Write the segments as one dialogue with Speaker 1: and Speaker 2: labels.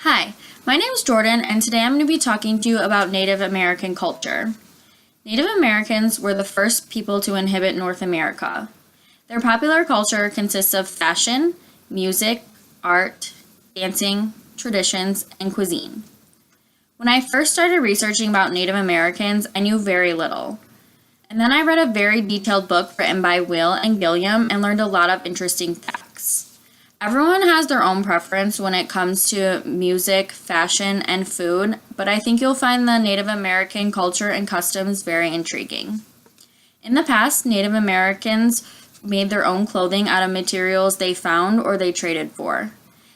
Speaker 1: Hi, my name is Jordan, and today I'm going to be talking to you about Native American culture. Native Americans were the first people to inhabit North America. Their popular culture consists of fashion, music, art, dancing, traditions, and cuisine. When I first started researching about Native Americans, I knew very little. And then I read a very detailed book written by Will and Gilliam and learned a lot of interesting facts. Everyone has their own preference when it comes to music, fashion, and food, but I think you'll find the Native American culture and customs very intriguing. In the past, Native Americans made their own clothing out of materials they found or they traded for.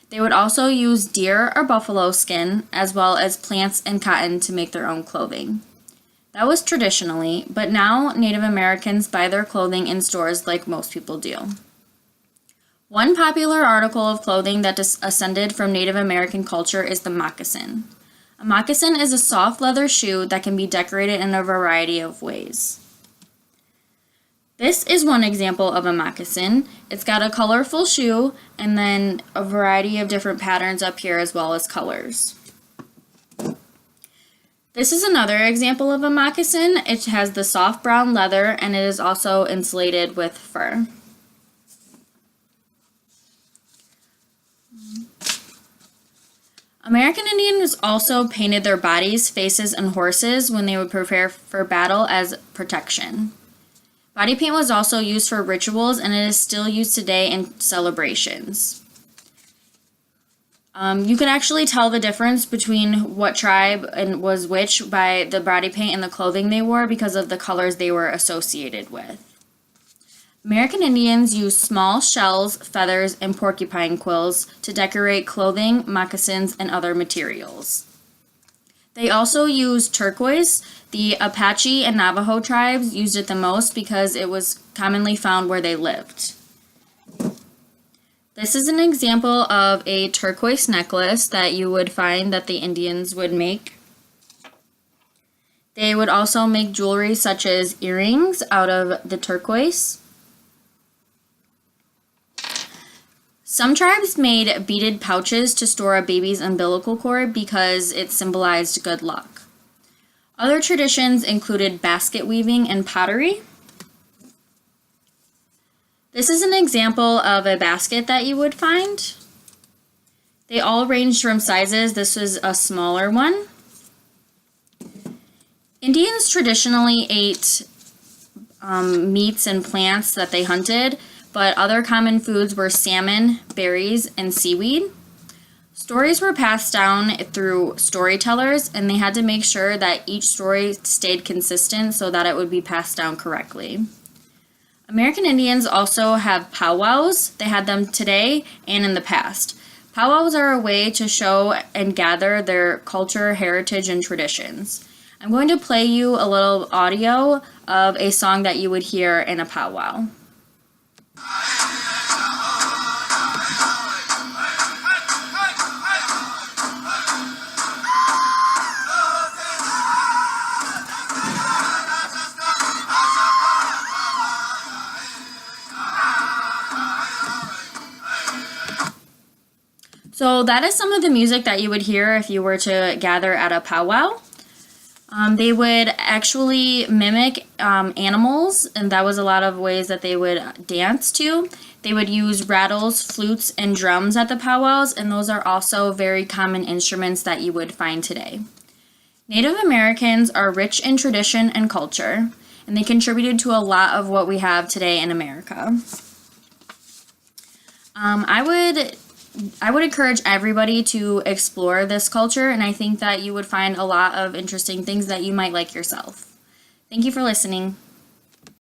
Speaker 1: They would also use deer or buffalo skin, as well as plants and cotton to make their own clothing. That was traditionally, but now Native Americans buy their clothing in stores like most people do. One popular article of clothing that ascended from Native American culture is the moccasin. A moccasin is a soft leather shoe that can be decorated in a variety of ways. This is one example of a moccasin. It's got a colorful shoe and then a variety of different patterns up here as well as colors. This is another example of a moccasin. It has the soft brown leather and it is also insulated with fur. American Indians also painted their bodies, faces, and horses when they would prepare for battle as protection. Body paint was also used for rituals and it is still used today in celebrations. You can actually tell the difference between what tribe and was which by the body paint and the clothing they wore because of the colors they were associated with. American Indians used small shells, feathers, and porcupine quills to decorate clothing, moccasins, and other materials. They also used turquoise. The Apache and Navajo tribes used it the most because it was commonly found where they lived. This is an example of a turquoise necklace that you would find that the Indians would make. They would also make jewelry such as earrings out of the turquoise. Some tribes made beaded pouches to store a baby's umbilical cord because it symbolized good luck. Other traditions included basket weaving and pottery. This is an example of a basket that you would find. They all ranged from sizes. This was a smaller one. Indians traditionally ate meats and plants that they hunted, but other common foods were salmon, berries, and seaweed. Stories were passed down through storytellers, and they had to make sure that each story stayed consistent so that it would be passed down correctly. American Indians also have powwows. They had them today and in the past. Powwows are a way to show and gather their culture, heritage, and traditions. I'm going to play you a little audio of a song that you would hear in a powwow. So that is some of the music that you would hear if you were to gather at a powwow. They would actually mimic animals, and that was a lot of ways that they would dance to. They would use rattles, flutes, and drums at the powwows, and those are also very common instruments that you would find today. Native Americans are rich in tradition and culture, and they contributed to a lot of what we have today in America. I would encourage everybody to explore this culture, and I think that you would find a lot of interesting things that you might like yourself. Thank you for listening.